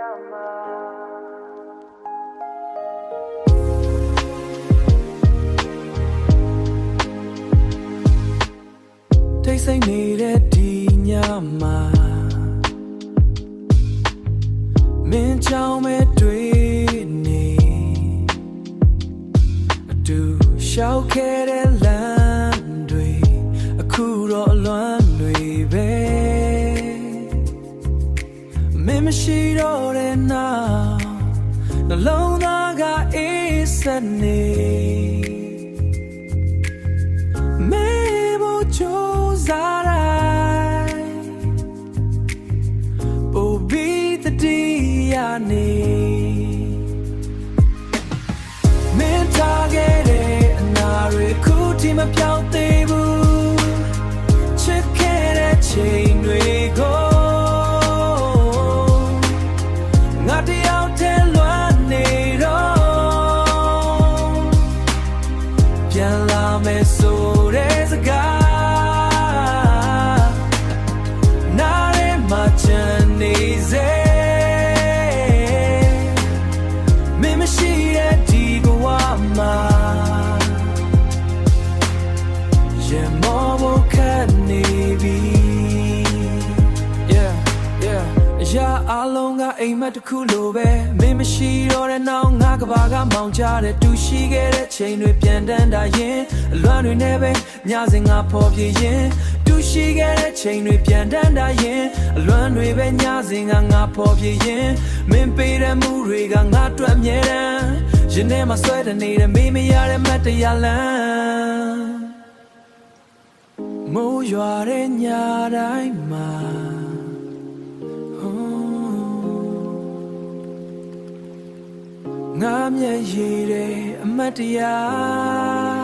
တိတ်ဆိတ်နေတဲ့ဒီညမှာမင်းချောင်းမဲ့တွေ့နေအတူရှောက်ခဲ့တဲ့လမ်းတွေအခုတော့အလွမ်းတွေပဲမင်းမရှိတော့တဲ့နောက်နှလုံးသားကအေးစက်နေနေမင်းထားခဲ့တဲ့အနာတွေခုထိမပြောင်းသေးဘူးချစ်ခဲ့တဲ့ချိန်တွေကိုငါတယောက်တည်းလွမ်းနေတော့ပြန်လာမယ်ဆိုတဲ့စကားနားထဲမှာချန်နေစေအလုံးကအိမ်မက်တစ်ခုလိုပဲမင်းမရှိတော့တဲ့နောက်ငါကဘာကမောင်ကြတဲ့တူရှိခဲ့တဲ့ချိန်တွေပြန်တန်းတာရင်အလွမ်းတွေနဲ့ပဲညစဉ်ငါဖော်ပြရင်တူရှိခဲ့တဲ့ချိန်တွေပြန်တန်းတာရင်အလွမ်းတွေပဲညစဉ်ငါဖော်ပြရင်မင်းပေးတဲ့မှုတွေကငါတွေ့အမြဲတမ်းရင်ထဲမှာဆွဲနေတဲ့မေးမရတဲ့မတ်တရားလမ်းမိုးရွာတဲ့ညတိုင်းမှာငါမျက်ရည်တွေအမတ်တရား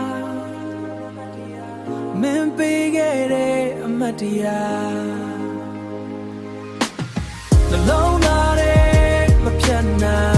မင်းပေးခဲ့တဲ့အမတ်တရားနှလုံးသားထဲမဖြတ်နိုင်